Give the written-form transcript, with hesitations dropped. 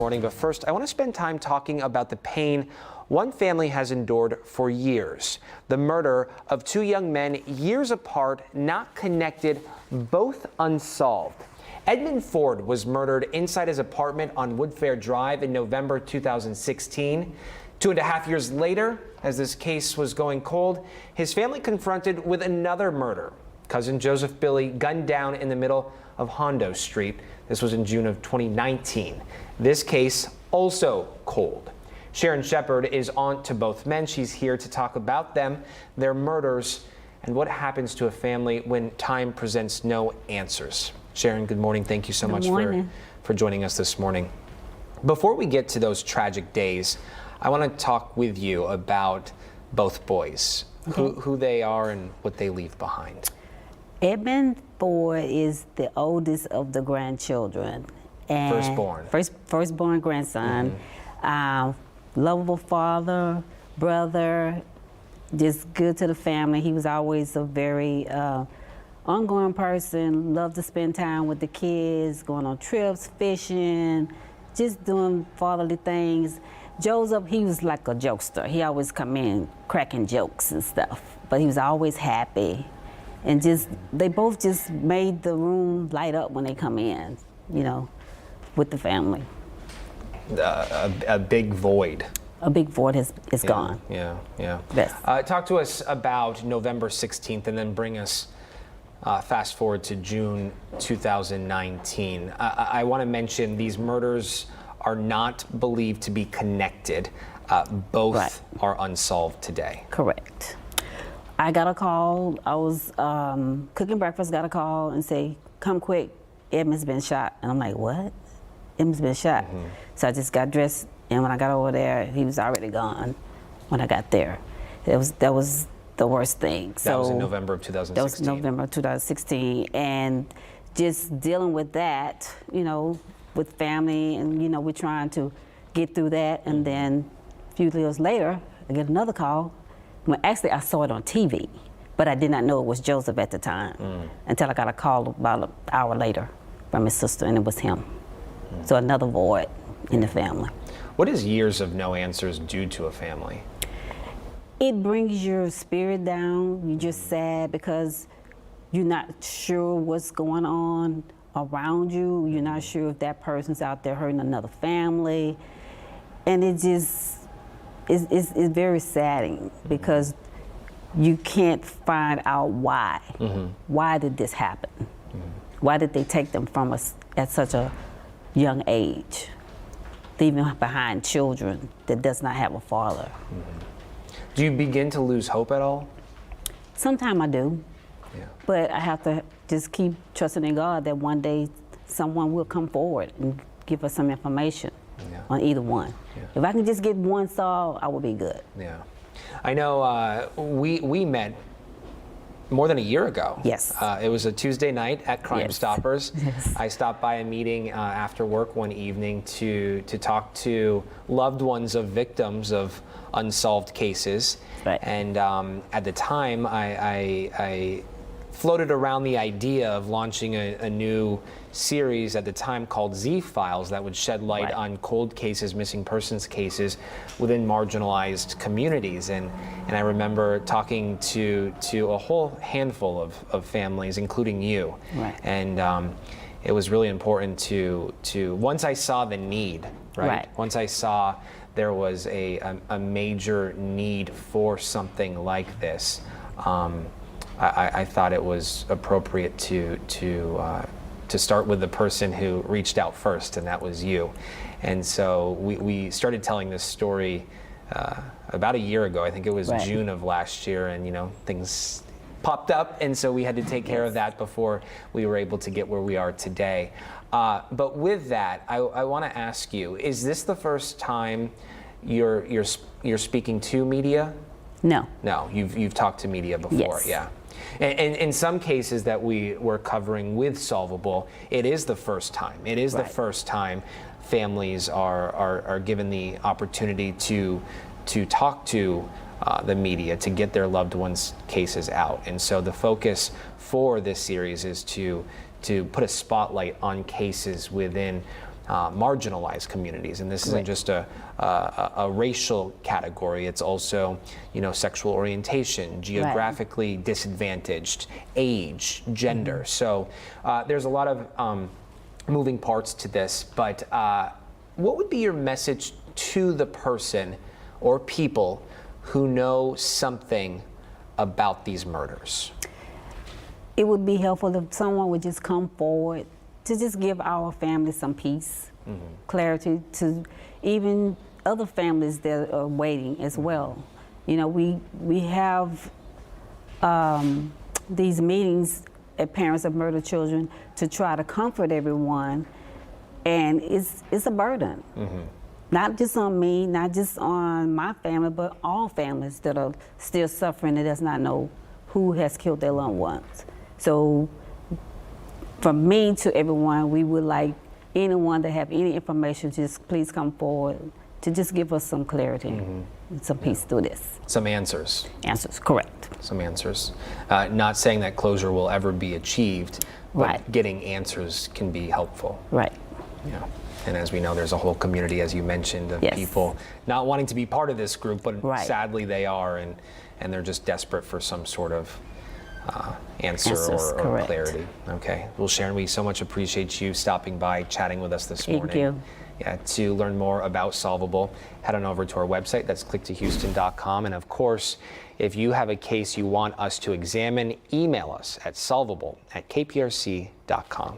Morning, but first I want to spend time talking about the pain one family has endured for years. The murder of two young men years apart, not connected, both unsolved. Edmond Ford was murdered inside his apartment on Woodfair Drive in November 2016. 2.5 years later, as this case was going cold, his family confronted with another murder. Cousin Joseph Billy gunned down in the middle of Hondo Street. This was in June of 2019. This case also cold. Sharon Shepard is aunt to both men. She's here to talk about them, their murders, and what happens to a family when time presents no answers. Sharon, good morning. Thank you so much for joining us this morning. Before we get to those tragic days, I want to talk with you about both boys, who they are and what they leave behind. Edmond Ford is the oldest of the grandchildren. And firstborn grandson. Lovable father, brother, just good to the family. He was always a very ongoing person, loved to spend time with the kids, going on trips, fishing, just doing fatherly things. Joseph, he was like a jokester. He always come in cracking jokes and stuff, but he was always happy. And they both just made the room light up when they come in, you know, with the family. A big void. A big void is gone. Yeah. Yes. Talk to us about November 16th and then bring us fast forward to June 2019. I want to mention these murders are not believed to be connected. Both are unsolved today. Correct. I got a call. I was cooking breakfast, got a call and say, come quick, Edmond's been shot. And I'm like, what? Edmond's been shot. So I just got dressed, and when I got over there, he was already gone when I got there. That was the worst thing. That was in November of 2016. That was November of 2016. And just dealing with that, you know, with family, and, you know, we're trying to get through that. And then a few years later, I get another call. Well, actually, I saw it on TV, but I did not know it was Joseph at the time until I got a call about an hour later from his sister, and it was him. So another void in the family. What does years of no answers do to a family? It brings your spirit down. You're just sad because you're not sure what's going on around you. You're not sure if that person's out there hurting another family. And it just, it's very saddening because you can't find out why. Why did this happen? Why did they take them from us at such a young age, leaving behind children that does not have a father? Do you begin to lose hope at all? Sometimes I do, but I have to just keep trusting in God that one day someone will come forward and give us some information on either one. If I can just get one solved, I will be good. I know we met more than a year ago. Yes. It was a Tuesday night at Crime Stoppers. Yes. I stopped by a meeting after work one evening to talk to loved ones of victims of unsolved cases. And at the time, I floated around the idea of launching a new series at the time called Z-Files that would shed light on cold cases, missing persons cases within marginalized communities. And I remember talking to a whole handful of families, including you. And it was really important to once I saw the need, once I saw there was a major need for something like this, I thought it was appropriate to start with the person who reached out first, and that was you. And so we started telling this story about a year ago. I think it was June of last year, and you know, things popped up, and so we had to take care of that before we were able to get where we are today. But with that, I want to ask you: is this the first time you're speaking to media? No. No, you've talked to media before. Yes. And in some cases that we were covering with Solvable, it is the first time. It is the first time families are given the opportunity to talk to the media, to get their loved ones' cases out. And so the focus for this series is to put a spotlight on cases within marginalized communities. And this isn't just a racial category. It's also, sexual orientation, geographically disadvantaged, age, gender. So there's a lot of moving parts to this. But what would be your message to the person or people who know something about these murders? It would be helpful if someone would just come forward to just give our family some peace, clarity, to even other families that are waiting as well. We have these meetings at Parents of Murdered Children to try to comfort everyone, and it's a burden. Not just on me, not just on my family, but all families that are still suffering and does not know who has killed their loved ones. So from me to everyone, we would like anyone that have any information, just please come forward to just give us some clarity and some peace through this. Some answers. Answers, correct. Some answers. Not saying that closure will ever be achieved, but getting answers can be helpful. Right. Yeah. And as we know, there's a whole community, as you mentioned, of people not wanting to be part of this group, but sadly they are, and they're just desperate for some sort of answer or clarity. Okay. Well, Sharon, we so much appreciate you stopping by, chatting with us this morning. Thank you. Yeah, to learn more about Solvable, head on over to our website. That's clicktohouston.com. And of course, if you have a case you want us to examine, email us at solvable@kprc.com.